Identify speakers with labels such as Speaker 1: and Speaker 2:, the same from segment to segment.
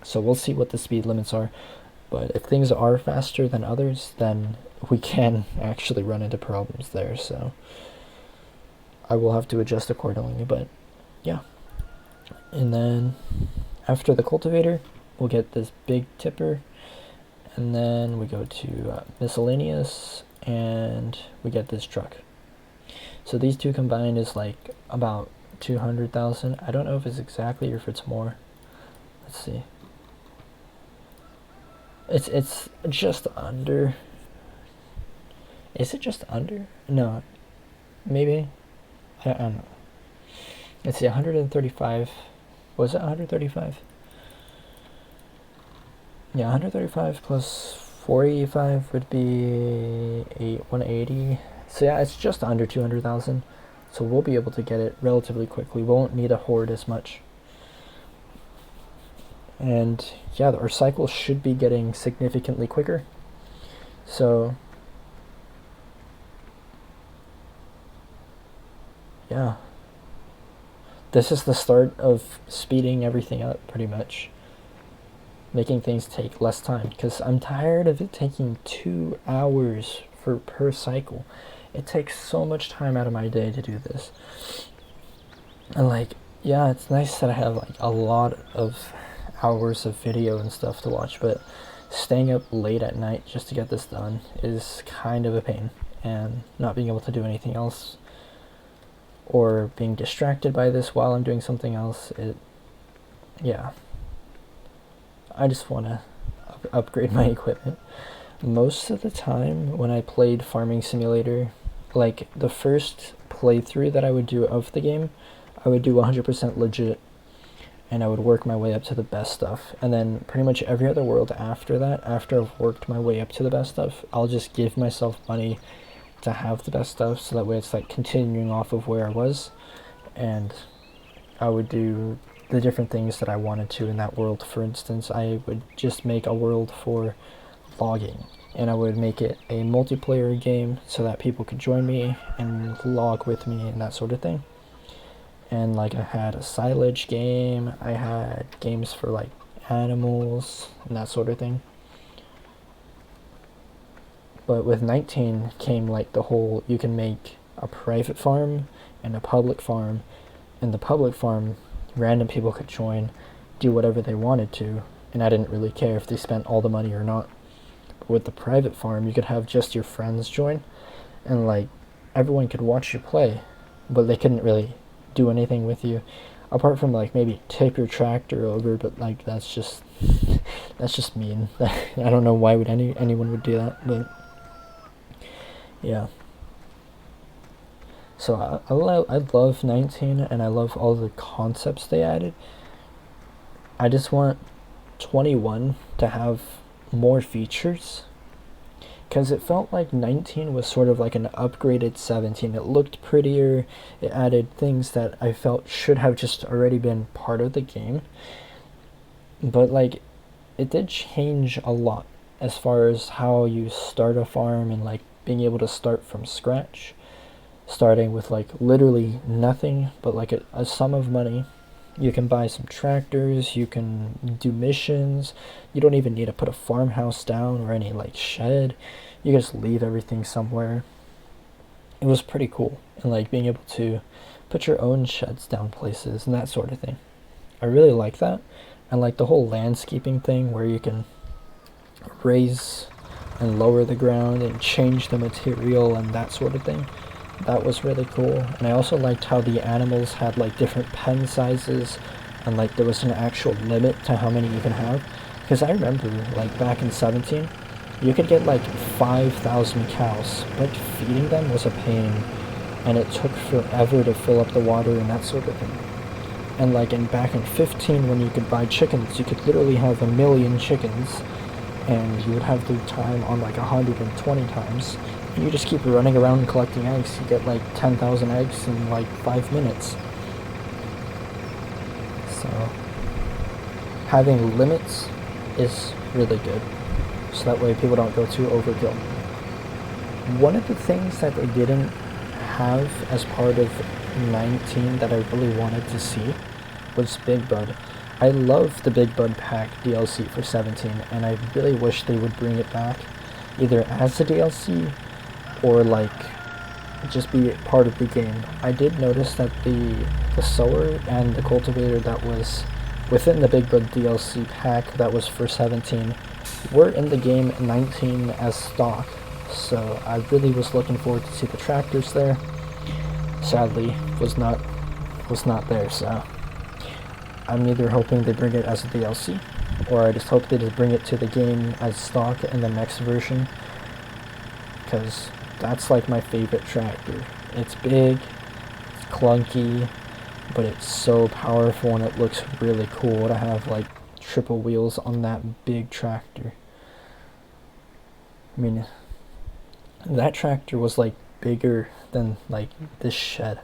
Speaker 1: So we'll see what the speed limits are. But if things are faster than others, then we can actually run into problems there. So I will have to adjust accordingly. But yeah. And then after the cultivator, we'll get this big tipper. And then we go to miscellaneous, and we get this truck. So these two combined is like about 200,000. I don't know if it's exactly or if it's more. Let's see. It's just under. Is it just under? No, maybe. I don't know. Let's see. 135. Was it 135? Yeah, 135 plus 45 would be 180. So yeah, it's just under 200,000. So we'll be able to get it relatively quickly. We won't need a hoard as much. And yeah, our cycle should be getting significantly quicker. So yeah, this is the start of speeding everything up pretty much, making things take less time, because I'm tired of it taking 2 hours per cycle. It takes so much time out of my day to do this. And like, yeah, it's nice that I have like a lot of hours of video and stuff to watch, but staying up late at night just to get this done is kind of a pain, and not being able to do anything else or being distracted by this while I'm doing something else, yeah, I just want to upgrade my equipment. Most of the time when I played Farming Simulator, like the first playthrough that I would do of the game, I would do 100% legit, and I would work my way up to the best stuff. And then pretty much every other world after that, after I've worked my way up to the best stuff, I'll just give myself money to have the best stuff, so that way it's like continuing off of where I was, and I would do the different things that I wanted to in that world. For instance, I would just make a world for logging, and I would make it a multiplayer game so that people could join me and log with me and that sort of thing. And like I had a silage game, I had games for like animals and that sort of thing. But with 19 came like the whole, you can make a private farm and a public farm, and the public farm, random people could join, do whatever they wanted to, and I didn't really care if they spent all the money or not. But with the private farm, you could have just your friends join, and like everyone could watch you play, but they couldn't really do anything with you apart from like maybe tip your tractor over, but like that's just mean. I don't know why would anyone would do that, but yeah. So I love 19, and I love all the concepts they added. I just want 21 to have more features, because it felt like 19 was sort of like an upgraded 17. It looked prettier, it added things that I felt should have just already been part of the game, but like it did change a lot as far as how you start a farm, and like being able to start from scratch, starting with like literally nothing but like a sum of money. You can buy some tractors, you can do missions, you don't even need to put a farmhouse down or any like shed, you just leave everything somewhere. It was pretty cool, and like being able to put your own sheds down places and that sort of thing. I really like that, and like the whole landscaping thing where you can raise and lower the ground and change the material and that sort of thing. That was really cool. And I also liked how the animals had like different pen sizes, and like there was an actual limit to how many you can have. Because I remember like back in 17, you could get like 5,000 cows, but feeding them was a pain, and it took forever to fill up the water and that sort of thing. And like back in 15, when you could buy chickens, you could literally have 1,000,000 chickens, and you would have the time on like 120 times. And you just keep running around collecting eggs. You get like 10,000 eggs in like 5 minutes. So having limits is really good, so that way people don't go too overkill. One of the things that they didn't have as part of 19 that I really wanted to see was Big Bud. I love the Big Bud Pack DLC for 17, and I really wish they would bring it back, either as a DLC or like just be part of the game. I did notice that the sower and the cultivator that was within the Big Bud DLC pack that was for 17 were in the game 19 as stock, so I really was looking forward to see the tractors there. Sadly, was not there, so I'm either hoping they bring it as a DLC, or I just hope they just bring it to the game as stock in the next version, because that's like my favorite tractor. It's big, it's clunky, but it's so powerful and it looks really cool to have like triple wheels on that big tractor. I mean, that tractor was like bigger than like this shed.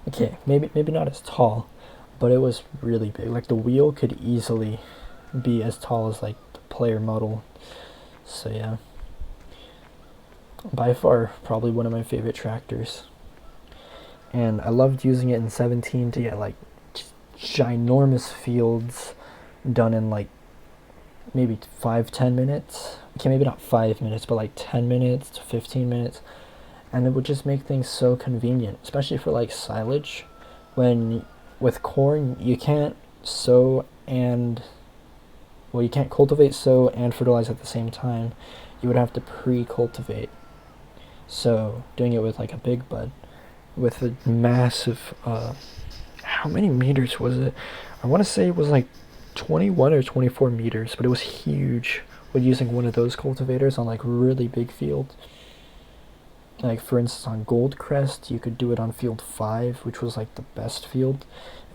Speaker 1: Okay, maybe not as tall, but it was really big. Like the wheel could easily be as tall as like the player model. So yeah, by far probably one of my favorite tractors. And I loved using it in 17 to get like ginormous fields done in like maybe 5-10 minutes. Okay, maybe not 5 minutes, but like 10 minutes to 15 minutes. And it would just make things so convenient, especially for like silage. When with corn, you can't sow and, well, you can't cultivate, sow, and fertilize at the same time. You would have to pre-cultivate. So doing it with like a big bud, with a massive, how many meters was it? I want to say it was like 21 or 24 meters, but it was huge with using one of those cultivators on like really big fields. Like for instance on Goldcrest, you could do it on field 5, which was like the best field.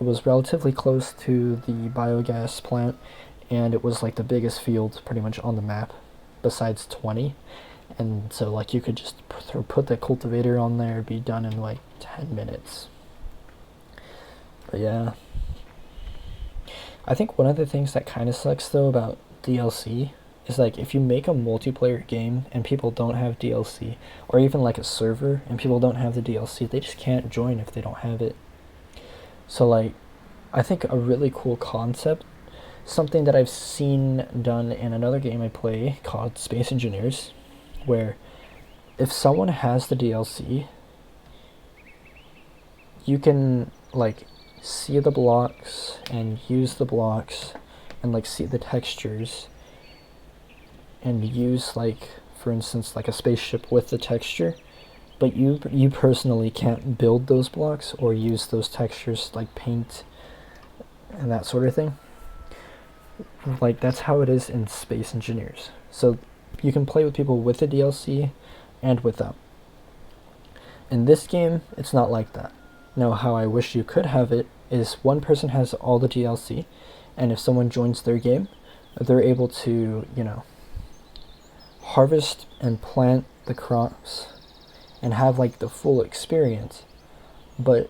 Speaker 1: It was relatively close to the biogas plant, and it was like the biggest field pretty much on the map, besides 20. And so like you could just put the cultivator on there, be done in like 10 minutes. But yeah, I think one of the things that kind of sucks though about DLC is like if you make a multiplayer game and people don't have DLC, or even like a server and people don't have the DLC, they just can't join if they don't have it. So like, I think a really cool concept, something that I've seen done in another game I play called Space Engineers, where if someone has the DLC, you can like see the blocks and use the blocks and like see the textures and use like, for instance, like a spaceship with the texture, but you personally can't build those blocks or use those textures like paint and that sort of thing. Like that's how it is in Space Engineers. So you can play with people with the DLC and without. In this game, it's not like that. Now, how I wish you could have it is one person has all the DLC, and if someone joins their game, they're able to, harvest and plant the crops and have like the full experience. But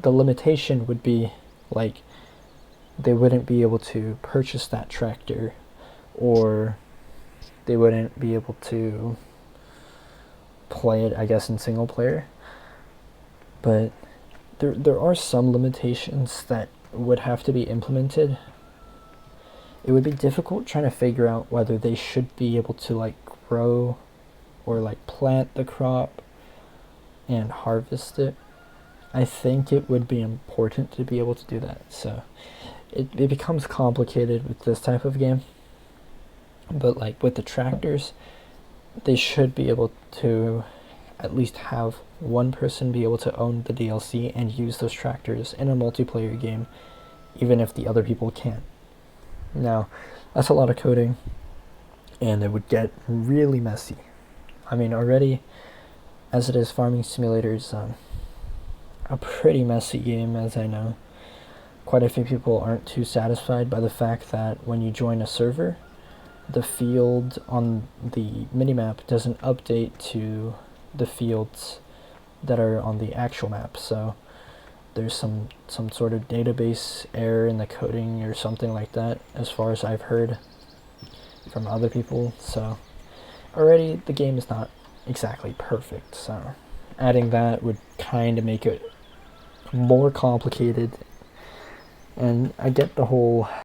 Speaker 1: the limitation would be like they wouldn't be able to purchase that tractor, or they wouldn't be able to play it, I guess, in single player. But there are some limitations that would have to be implemented. It would be difficult trying to figure out whether they should be able to like grow or like plant the crop and harvest it. I think it would be important to be able to do that. So it becomes complicated with this type of game. But like with the tractors, they should be able to at least have one person be able to own the DLC and use those tractors in a multiplayer game, even if the other people can't. Now, that's a lot of coding, and it would get really messy. I mean, already, as it is, Farming Simulator's a pretty messy game, as I know. Quite a few people aren't too satisfied by the fact that when you join a server, the field on the minimap doesn't update to the fields that are on the actual map. So there's some sort of database error in the coding or something like that, as far as I've heard from other people. So already the game is not exactly perfect, so adding that would kind of make it more complicated. And I get the whole